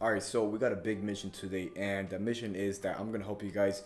Alright, so we got a big mission today, and the mission is that I'm gonna help you guys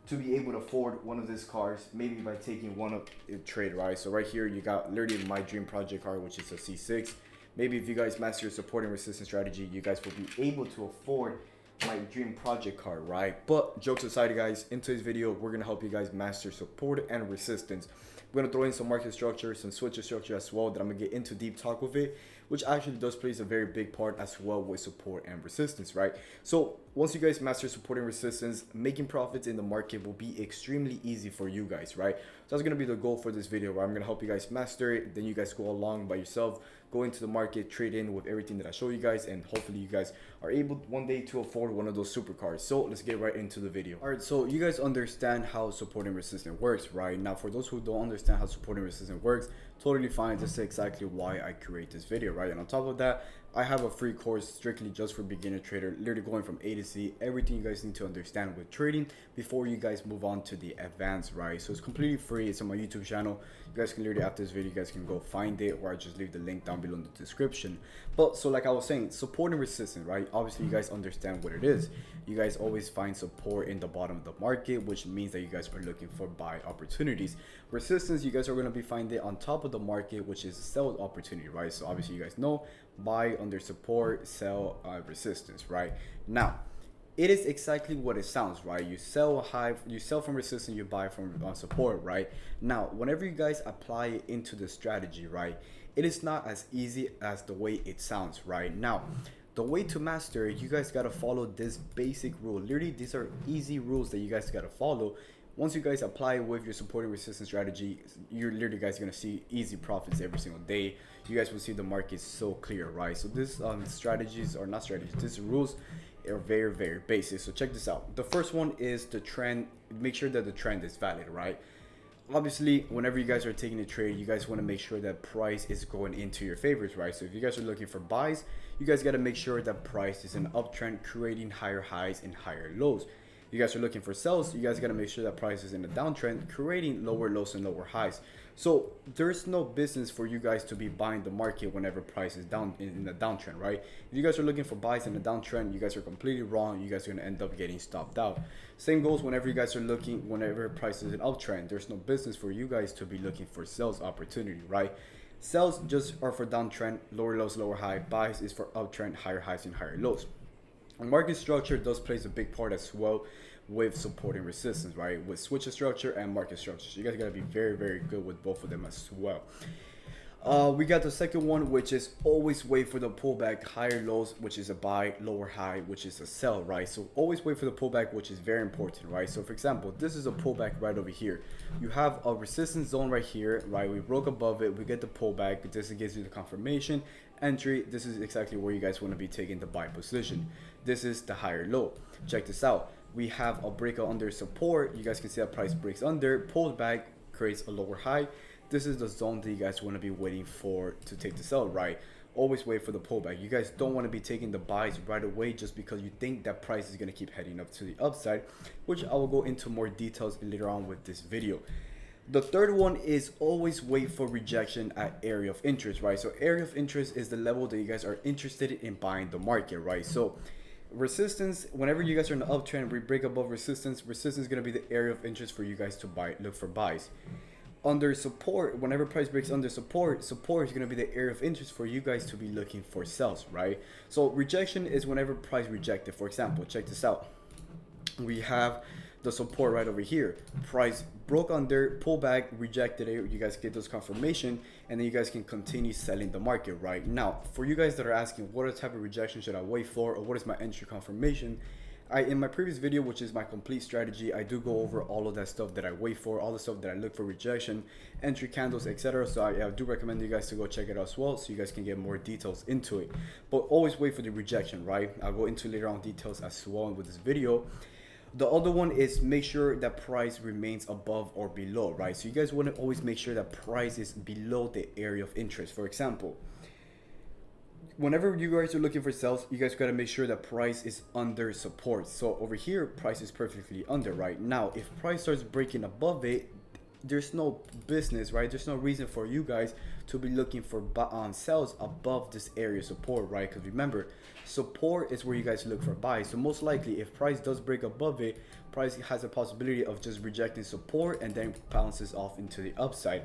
to be able to afford one of these cars, maybe by taking one of a trade, right? So right here you got literally my dream project car, which is a C6. Maybe if you guys master your support and resistance strategy, you guys will be able to afford my dream project car, right? But jokes aside, guys, in today's video we're gonna help you guys master support and resistance. We're gonna throw in some market structure, some switcher structure as well that I'm gonna get into deep talk with it, which actually does plays a very big part as well with support and resistance, right? So once you guys master support and resistance, making profits in the market will be extremely easy for you guys, right? So that's gonna be the goal for this video, where I'm gonna help you guys master it. Then you guys go along by yourself, go into the market, trade in with everything that I show you guys, and hopefully you guys are able one day to afford one of those supercars. So let's get right into the video. All right, so you guys understand how support and resistance works, right? Now for those who don't understand how support and resistance works, totally fine. This is exactly why I create this video, right? And on top of that, I have a free course strictly just for beginner trader, literally going from A to Z, everything you guys need to understand with trading before you guys move on to the advanced, right? So it's completely free. It's on my YouTube channel. You guys can literally, after this video, you guys can go find it, or I just leave the link down below in the description. But so like I was saying, support and resistance, right? Obviously you guys understand what it is. You guys always find support in the bottom of the market, which means that you guys are looking for buy opportunities. Resistance, you guys are going to be finding on top of the market, which is sell opportunity, right? So obviously you guys know, buy under support, sell resistance, right? Now it is exactly what it sounds, right? You sell high, you sell from resistance, you buy from support, right? Now whenever you guys apply it into the strategy, right, it is not as easy as the way it sounds, right? Now the way to master it, you guys got to follow this basic rule. Literally these are easy rules that you guys got to follow. Once you guys apply it with your support and resistance strategy, you're literally guys gonna see easy profits every single day. You guys will see the market so clear, right? So this strategies, or not strategies, these rules are very basic. So check this out. The first one is the trend. Make sure that the trend is valid, right? Obviously whenever you guys are taking a trade, you guys want to make sure that price is going into your favors, right? So if you guys are looking for buys, you guys got to make sure that price is an uptrend, creating higher highs and higher lows. You guys are looking for sells, you guys got to make sure that price is in a downtrend, creating lower lows and lower highs. So there's no business for you guys to be buying the market whenever price is down in the downtrend, right? If you guys are looking for buys in the downtrend, you guys are completely wrong. You guys are going to end up getting stopped out. Same goes whenever you guys are looking, whenever price is an uptrend, there's no business for you guys to be looking for sales opportunity, right? Sells just are for downtrend, lower lows, lower high. Buys is for uptrend, higher highs and higher lows. And market structure does plays a big part as well with support and resistance, right? With switch structure and market structure. So you guys gotta be very good with both of them as well. We got the second one, which is always wait for the pullback, higher lows, which is a buy, lower high, which is a sell, right? So always wait for the pullback, which is very important, right? So for example, this is a pullback right over here. You have a resistance zone right here, right? We broke above it, we get the pullback. This gives you the confirmation entry. This is exactly where you guys want to be taking the buy position. This is the higher low. Check this out. We have a breakout under support. You guys can see that price breaks under, pulls back, creates a lower high. This is the zone that you guys want to be waiting for to take the sell, right? Always wait for the pullback. You guys don't want to be taking the buys right away just because you think that price is going to keep heading up to the upside, which I will go into more details later on with this video. The third one is always wait for rejection at area of interest, right? So area of interest is the level that you guys are interested in buying the market, right? So resistance, whenever you guys are in the uptrend, we break above resistance is going to be the area of interest for you guys to buy, look for buys. Under support, whenever price breaks under support is going to be the area of interest for you guys to be looking for sells, right? So rejection is whenever price rejected. For example, check this out. We have the support right over here. Price broke under, pull back, rejected it. You guys get those confirmation, and then you guys can continue selling the market, right? Now for you guys that are asking what type of rejection should I wait for, or what is my entry confirmation, in my previous video, which is my complete strategy, I do go over all of that stuff that I wait for, all the stuff that I look for rejection, entry candles, etc. So I do recommend you guys to go check it out as well, so you guys can get more details into it. But always wait for the rejection, right? I'll go into later on details as well with this video. The other one is make sure that price remains above or below, right? So you guys want to always make sure that price is below the area of interest. For example, whenever you guys are looking for sales, you guys got to make sure that price is under support. So over here, price is perfectly under, right? Now if price starts breaking above it, there's no business, right? There's no reason for you guys to be looking for sells above this area support, right? Because remember, support is where you guys look for buys. So most likely, if price does break above it, price has a possibility of just rejecting support and then bounces off into the upside.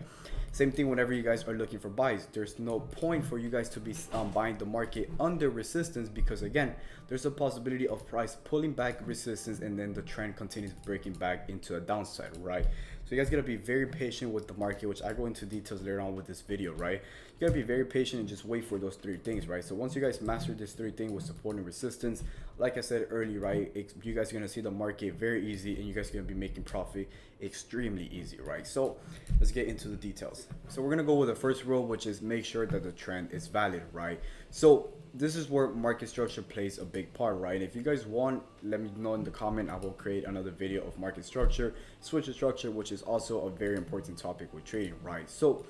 Same thing whenever you guys are looking for buys. There's no point for you guys to be buying the market under resistance, because again, there's a possibility of price pulling back resistance and then the trend continues breaking back into a downside, right? So you guys gotta be very patient with the market, which I go into details later on with this video, right? You gotta be very patient and just wait for those three things, right? So once you guys master this three things with support and resistance, like I said earlier, right, you guys are gonna see the market very easy and you guys are gonna be making profit extremely easy, right? So let's get into the details. So we're gonna go with the first rule, which is make sure that the trend is valid, right? So this is where market structure plays a big part, right? If you guys want, let me know in the comment. I will create another video of market structure, switch structure, which is also a very important topic with trading, right? So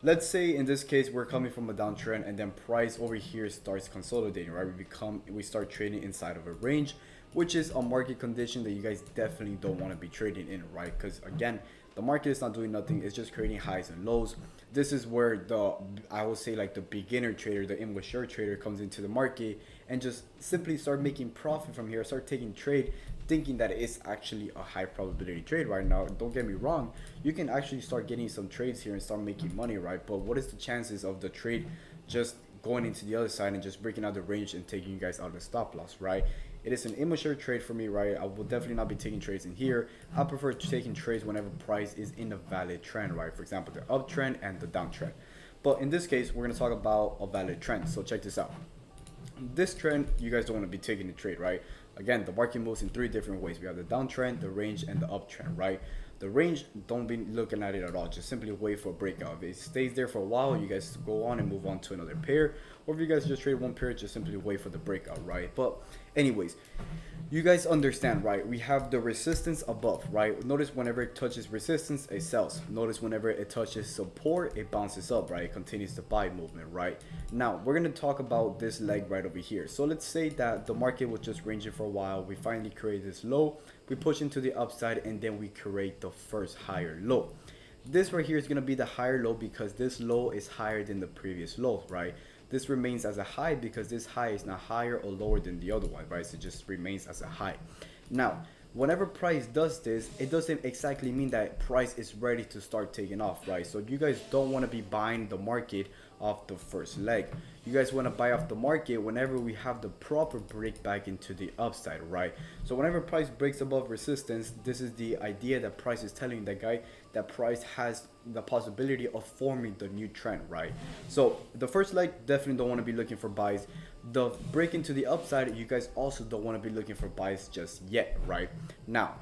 let's say in this case we're coming from a downtrend and then price over here starts consolidating, right? We start trading inside of a range, which is a market condition that you guys definitely don't want to be trading in, right? Because again, the market is not doing nothing, it's just creating highs and lows. This is where I would say like the beginner trader, the immature trader comes into the market and just simply start making profit from here, start taking trade, thinking that it's actually a high probability trade right now. Don't get me wrong, you can actually start getting some trades here and start making money, right? But what is the chances of the trade just going into the other side and just breaking out the range and taking you guys out of the stop loss, right? It is an immature trade for me, right? I will definitely not be taking trades in here. I prefer taking trades whenever price is in a valid trend, right? For example, the uptrend and the downtrend. But in this case, we're going to talk about a valid trend. So check this out. This trend, you guys don't want to be taking the trade, right? Again, the market moves in three different ways. We have the downtrend, the range, and the uptrend, right? The range, don't be looking at it at all. Just simply wait for a breakout. If it stays there for a while, you guys go on and move on to another pair. Or if you guys just trade one pair, just simply wait for the breakout, right? But anyways, you guys understand, right? We have the resistance above, right? Notice whenever it touches resistance, it sells. Notice whenever it touches support, it bounces up, right? It continues the buy movement, right? Now, we're going to talk about this leg right over here. So let's say that the market was just ranging for a while. We finally create this low. We push into the upside and then we create the first higher low. This right here is going to be the higher low because this low is higher than the previous low, right? This remains as a high because this high is not higher or lower than the other one, right? So it just remains as a high. Now, whenever price does this, it doesn't exactly mean that price is ready to start taking off, right? So you guys don't want to be buying the market off the first leg. You guys want to buy off the market whenever we have the proper break back into the upside, right? So whenever price breaks above resistance, this is the idea that price is telling the guy that price has the possibility of forming the new trend, right? So the first leg, definitely don't want to be looking for buys. The break into the upside, you guys also don't want to be looking for buys just yet, right? Now,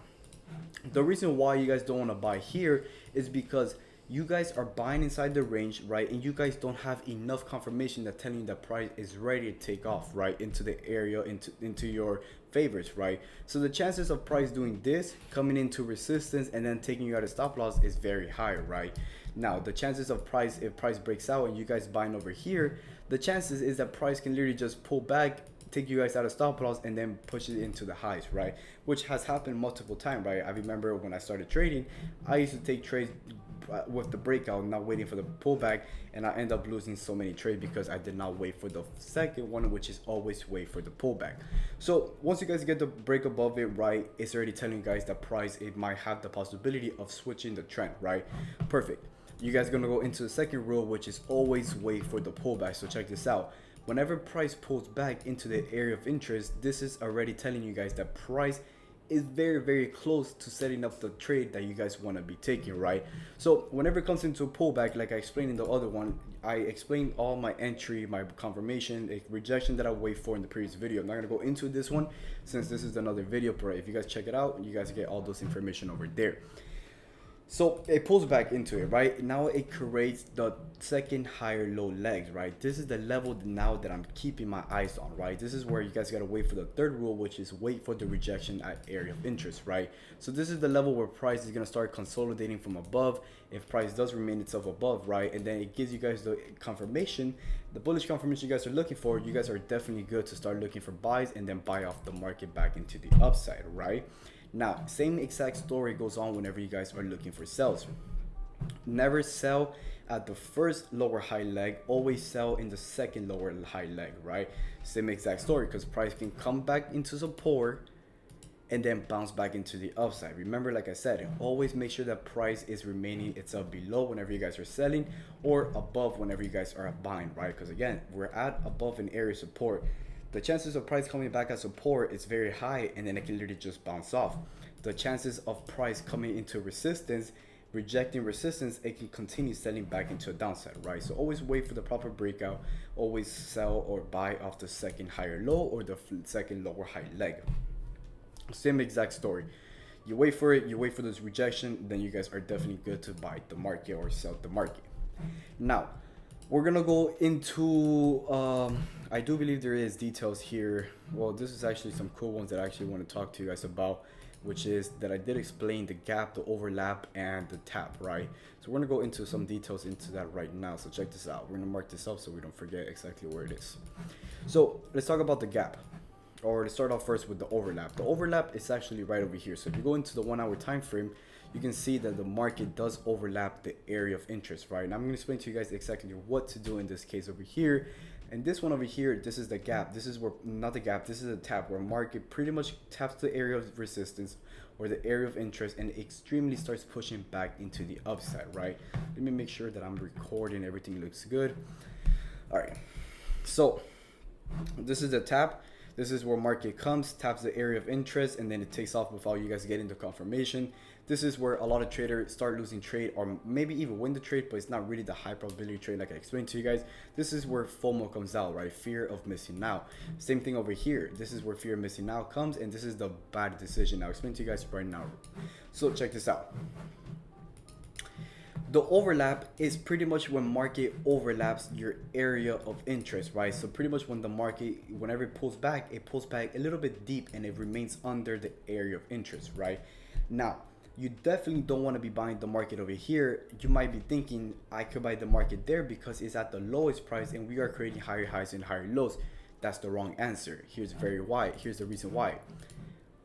the reason why you guys don't want to buy here is because you guys are buying inside the range, right? And you guys don't have enough confirmation that telling you that price is ready to take off, right? Into the area, into your favors, right? So the chances of price doing this, coming into resistance and then taking you out of stop loss is very high, right? Now, the chances of price, if price breaks out and you guys buying over here, the chances is that price can literally just pull back, take you guys out of stop loss and then push it into the highs, right? Which has happened multiple times, right? I remember when I started trading, I used to take trades with the breakout, not waiting for the pullback, and I end up losing so many trades because I did not wait for the second one, which is always wait for the pullback. So once you guys get the break above it, right, it's already telling you guys that price, it might have the possibility of switching the trend, right? Perfect. You guys are gonna go into the second rule, which is always wait for the pullback. So check this out. Whenever price pulls back into the area of interest, this is already telling you guys that price is very, very close to setting up the trade that you guys want to be taking, right? So whenever it comes into a pullback, like I explained in the other one, I explained all my entry, my confirmation, rejection that I wait for in the previous video. I'm not going to go into this one since this is another video, but if you guys check it out, you guys get all those information over there. So it pulls back into it, right? Now it creates the second higher low legs, right? This is the level now that I'm keeping my eyes on, right? This is where you guys got to wait for the third rule, which is wait for the rejection at area of interest, right? So this is the level where price is going to start consolidating from above. If price does remain itself above, right? And then it gives you guys the confirmation, the bullish confirmation you guys are looking for. You guys are definitely good to start looking for buys and then buy off the market back into the upside, right? Now, same exact story goes on whenever you guys are looking for sells. Never sell at the first lower high leg, always sell in the second lower high leg, right? Same exact story, because price can come back into support and then bounce back into the upside. Remember, like I said, always make sure that price is remaining itself below whenever you guys are selling, or above whenever you guys are buying, right? Because again, we're at above an area of support. The chances of price coming back at support is very high, and then it can literally just bounce off. The chances of price coming into resistance, rejecting resistance, it can continue selling back into a downside, right? So always wait for the proper breakout, always sell or buy off the second higher low or the second lower high leg. Same exact story. You wait for it, you wait for this rejection, then you guys are definitely good to buy the market or sell the market. Now, we're gonna go into, I do believe there is details here. Well, this is actually some cool ones that I actually want to talk to you guys about, which is that I did explain the gap, the overlap, and the tap, right? So we're gonna go into some details into that right now. So check this out. We're gonna mark this up so we don't forget exactly where it is. So let's talk about the gap. Or to start off first with the overlap. The overlap is actually right over here. So if you go into the 1 hour time frame, you can see that the market does overlap the area of interest, right? And I'm going to explain to you guys exactly what to do in this case over here. And this one over here, this is the gap. This is where, not the gap, this is a tap where market pretty much taps the area of resistance or the area of interest and extremely starts pushing back into the upside, right? Let me make sure that I'm recording, everything looks good. All right, so this is the tap. This is where market comes, taps the area of interest, and then it takes off without you guys getting the confirmation. This is where a lot of traders start losing trade or maybe even win the trade, but it's not really the high probability trade like I explained to you guys. This is where FOMO comes out, right? Fear of missing out. Same thing over here. This is where fear of missing out comes, and this is the bad decision. I'll explain to you guys right now. So check this out. The overlap is pretty much when market overlaps your area of interest, right? So pretty much when the market, whenever it pulls back a little bit deep and it remains under the area of interest, right? Now, you definitely don't want to be buying the market over here. You might be thinking, I could buy the market there because it's at the lowest price and we are creating higher highs and higher lows. That's the wrong answer. Here's the reason why.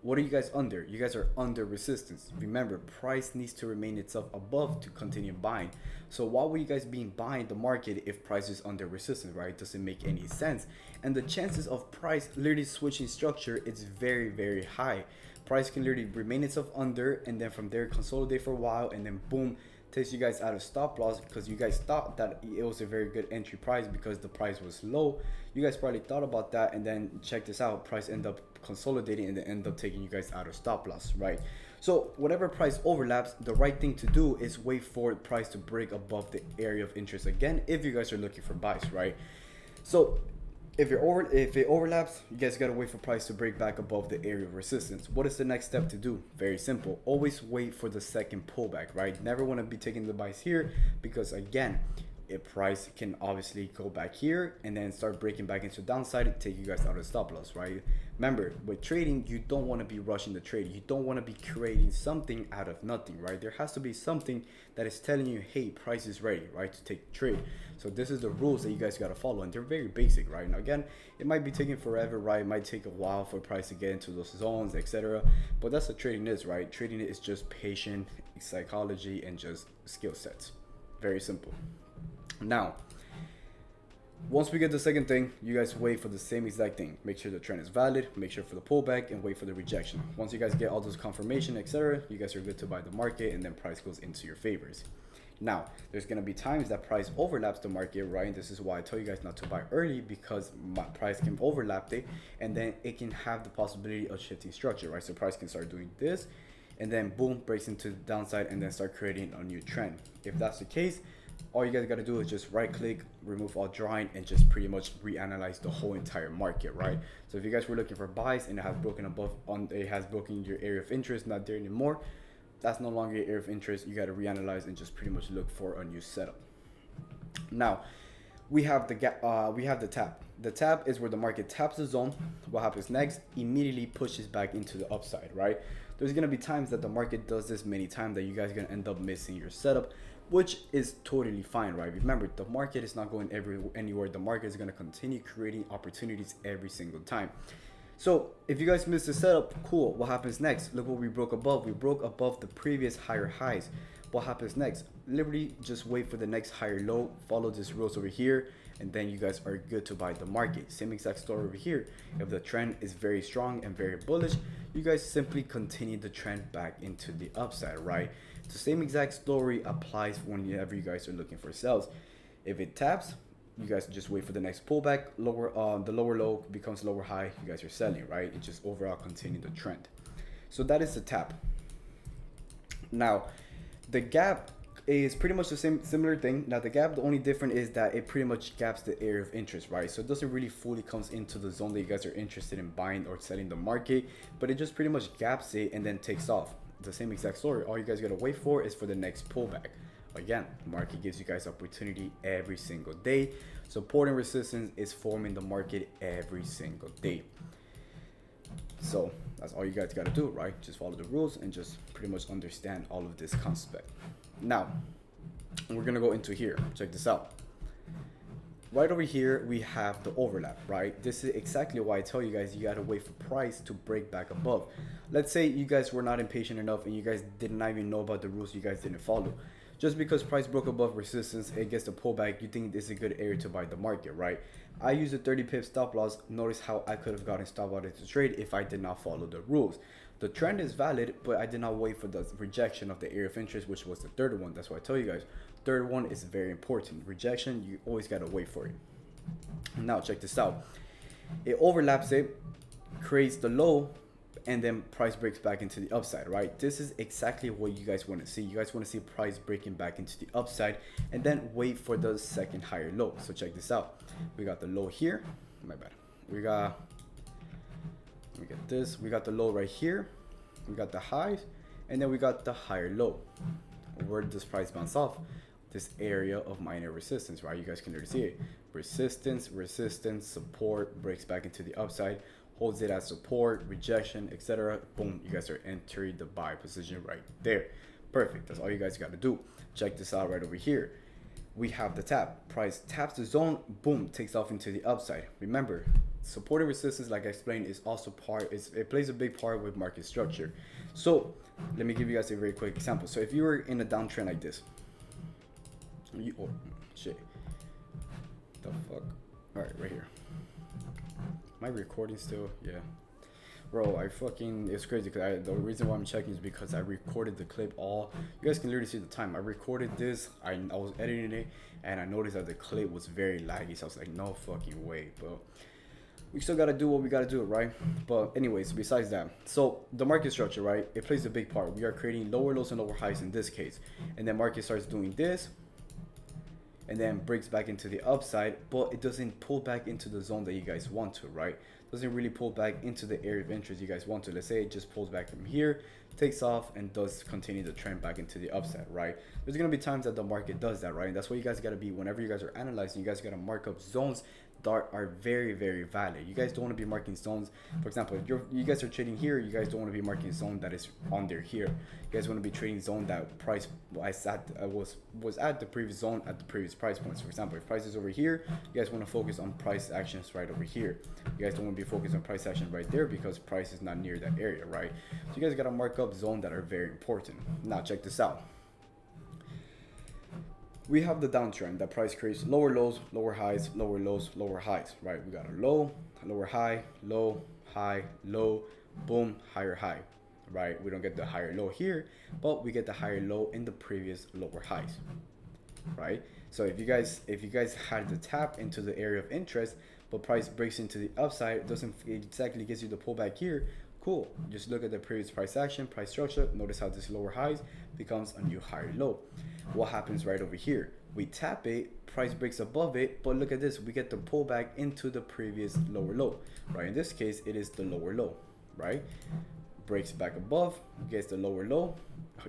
What are you guys under? You guys are under resistance. Remember, price needs to remain itself above to continue buying. So why would you guys be buying the market if price is under resistance, right? It doesn't make any sense. And the chances of price literally switching structure, it's very, very high. Price can literally remain itself under and then from there consolidate for a while and then boom, takes you guys out of stop loss because you guys thought that it was a very good entry price because the price was low. You guys probably thought about that, and then check this out, price end up consolidating and then end up taking you guys out of stop loss, right? So whenever price overlaps, the right thing to do is wait for price to break above the area of interest again if you guys are looking for buys, right? So if it overlaps, you guys gotta wait for price to break back above the area of resistance. What is the next step to do? Very simple. Always wait for the second pullback, right? Never want to be taking the buys here because again, if price can obviously go back here and then start breaking back into downside, take you guys out of stop loss, right? Remember, with trading, you don't want to be rushing the trade. You don't want to be creating something out of nothing, right? There has to be something that is telling you, hey, price is ready, right, to take trade. So this is the rules that you guys got to follow, and they're very basic, right? Now, again, it might be taking forever, right? It might take a while for price to get into those zones, etc. But that's what trading is, right? Trading is just patient psychology and just skill sets. Very simple. Now, once we get the second thing, you guys wait for the same exact thing. Make sure the trend is valid, make sure for the pullback, and wait for the rejection. Once you guys get all those confirmation, etc., you guys are good to buy the market, and then price goes into your favors. Now, there's going to be times that price overlaps the market, right? And this is why I tell you guys not to buy early, because my price can overlap it, and then it can have the possibility of shifting structure, right? So price can start doing this, and then boom, breaks into the downside, and then start creating a new trend. If that's the case, all you guys got to do is just right click, remove all drawing, and just pretty much reanalyze the whole entire market, right? So if you guys were looking for buys and it has broken above it has broken your area of interest, not there anymore, that's no longer your area of interest. You got to reanalyze and just pretty much look for a new setup. Now we have the gap, we have the tap. The tap is where the market taps the zone. What happens next? Immediately pushes back into the upside, right? There's gonna be times that the market does this many times that you guys are gonna end up missing your setup, which is totally fine, right? Remember, the market is not going anywhere. The market is going to continue creating opportunities every single time. So if you guys missed the setup, cool. What happens next? Look what we broke above. We broke above the previous higher highs. What happens next? Literally just wait for the next higher low, follow this rules over here, and then you guys are good to buy the market. Same exact story over here. If the trend is very strong and very bullish, you guys simply continue the trend back into the upside, right? The same exact story applies whenever you guys are looking for sales. If it taps, you guys just wait for the next pullback, lower the lower low becomes lower high, you guys are selling, right? It just overall continue the trend. So that is the tap. Now the gap is pretty much the same similar thing. Now the gap, the only difference is that it pretty much gaps the area of interest, right? So it doesn't really fully comes into the zone that you guys are interested in buying or selling the market, but it just pretty much gaps it and then takes off. The same exact story. All you guys gotta wait for is for the next pullback. Again, market gives you guys opportunity every single day. Support and resistance is forming the market every single day. So that's all you guys got to do, right? Just follow the rules and just pretty much understand all of this concept. Now we're gonna go into here. Check this out. Right over here we have the overlap, right? This is exactly why I tell you guys you got to wait for price to break back above. Let's say you guys were not impatient enough and you guys did not even know about the rules, you guys didn't follow. Just because price broke above resistance, it gets the pullback, you think this is a good area to buy the market, right? I use a 30 pip stop loss. Notice how I could have gotten stop out into trade if I did not follow the rules. The trend is valid, but I did not wait for the rejection of the area of interest, which was the third one. That's why I tell you guys, third one is very important. Rejection, you always got to wait for it. Now check this out. It overlaps it, creates the low, and then price breaks back into the upside, right? This is exactly what you guys want to see. You guys want to see price breaking back into the upside and then wait for the second higher low. So check this out. We got the low here. My bad. We got this. We got the low right here. We got the highs, and then we got the higher low. Where does price bounce off? This area of minor resistance, right? You guys can literally see it. Resistance, resistance, support, breaks back into the upside, holds it as support, rejection, etc. Boom, you guys are entering the buy position right there. Perfect. That's all you guys got to do. Check this out right over here. We have the tap. Price taps the zone, boom, takes off into the upside. Remember, support and resistance, like I explained, is also it plays a big part with market structure. So let me give you guys a very quick example. So if you were in a downtrend like this, oh shit, the fuck. All right, right here. Am I recording still? Yeah. Bro, it's crazy because the reason why I'm checking is because I recorded the clip all. You guys can literally see the time. I recorded this, I was editing it, and I noticed that the clip was very laggy. So I was like, no fucking way, bro. We still gotta do what we gotta do, right? But anyways, besides that, so the market structure, right? It plays a big part. We are creating lower lows and lower highs in this case. And then market starts doing this, and then breaks back into the upside, but it doesn't pull back into the zone that you guys want to, right? Doesn't really pull back into the area of interest you guys want to. Let's say it just pulls back from here, takes off, and does continue the trend back into the upside, right? There's gonna be times that the market does that, right? And that's what you guys gotta be whenever you guys are analyzing. You guys gotta mark up zones that are very, very valid. You guys don't want to be marking zones. For example, if you guys are trading here, you guys don't want to be marking zone that is under here. You guys want to be trading zone that price was at the previous zone at the previous price points. For example, if price is over here, you guys want to focus on price actions right over here. You guys don't want to be focused on price action right there because price is not near that area, right? So you guys got to mark up zone that are very important. Now check this out. We have the downtrend that price creates lower lows, lower highs, lower lows, lower highs, right? We got a low, lower high, low, high, low, boom, higher high, right? We don't get the higher low here, but we get the higher low in the previous lower highs, right? So if you guys had the tap into the area of interest, but price breaks into the upside, it doesn't exactly gives you the pullback here. Cool. Just look at the previous price action, price structure. Notice how this lower highs becomes a new higher low. What happens right over here? We tap it, price breaks above it, but look at this. We get the pullback into the previous lower low, right? In this case, it is the lower low, right? Breaks back above, gets the lower low,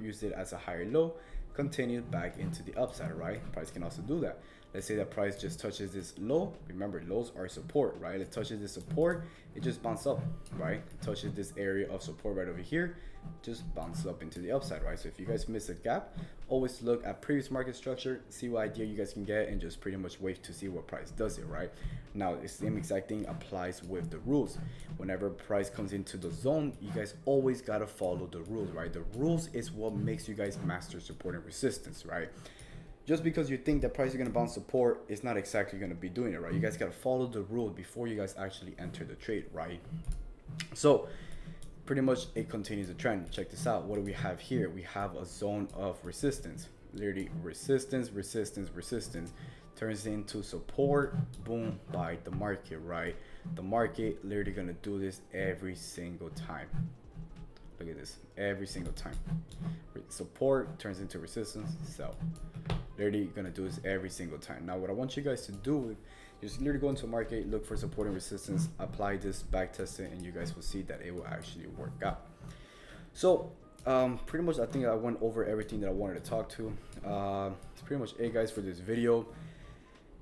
use it as a higher low, continue back into the upside, right? Price can also do that. let's say that price just touches this low. Remember, lows are support, right? It touches this support, it just bounces up, right? It touches this area of support right over here, just bounces up into the upside, right? So if you guys miss a gap, always look at previous market structure, see what idea you guys can get, and just pretty much wait to see what price does it, right? Now the same exact thing applies with the rules. Whenever price comes into the zone, you guys always gotta follow the rules, right? The rules is what makes you guys master support and resistance, right? Just because you think that price is gonna bounce support, it's not exactly gonna be doing it, right? You guys gotta follow the rule before you guys actually enter the trade, right? So pretty much it continues the trend. Check this out. What do we have here? We have a zone of resistance. Literally resistance, resistance, resistance turns into support. Boom, by the market, right? The market literally gonna do this every single time. Look at this, every single time. Support turns into resistance, sell. Literally gonna do this every single time. Now what I want you guys to do is just literally go into a market, look for support and resistance, apply this, back test it, and you guys will see that it will actually work out. So pretty much I think I went over everything that I wanted to talk to. It's pretty much it, guys, for this video.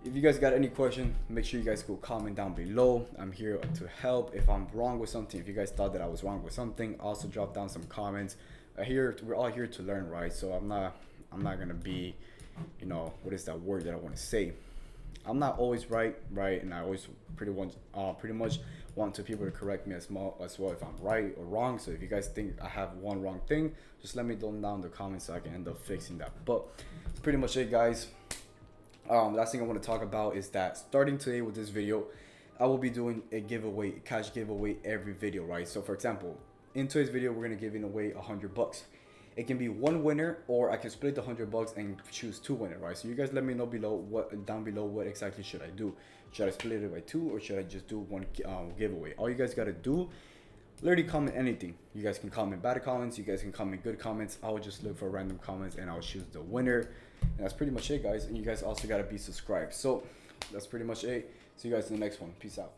If you guys got any question, make sure you guys go comment down below. I'm here to help. If I'm wrong with something, if you guys thought that I was wrong with something, also drop down some comments. We're all here to learn, right? So I'm not gonna be, you know, what is that word that I want to say? I'm not always right, and I always pretty much want to people to correct me as well if I'm right or wrong. So if you guys think I have one wrong thing, just let me know down in the comments so I can end up fixing that. But it's pretty much it, guys. Last thing I want to talk about is that starting today with this video, I will be doing a giveaway, cash giveaway every video, right? So for example, in today's video, we're gonna give away $100. It can be one winner, or I can split the $100 and choose two winners, right? So you guys let me know down below what exactly should I do. Should I split it by two, or should I just do one giveaway? All you guys gotta do, literally comment anything. You guys can comment bad comments, you guys can comment good comments. I will just look for random comments and I'll choose the winner. And that's pretty much it, guys. And you guys also gotta be subscribed. So that's pretty much it. See you guys in the next one. Peace out.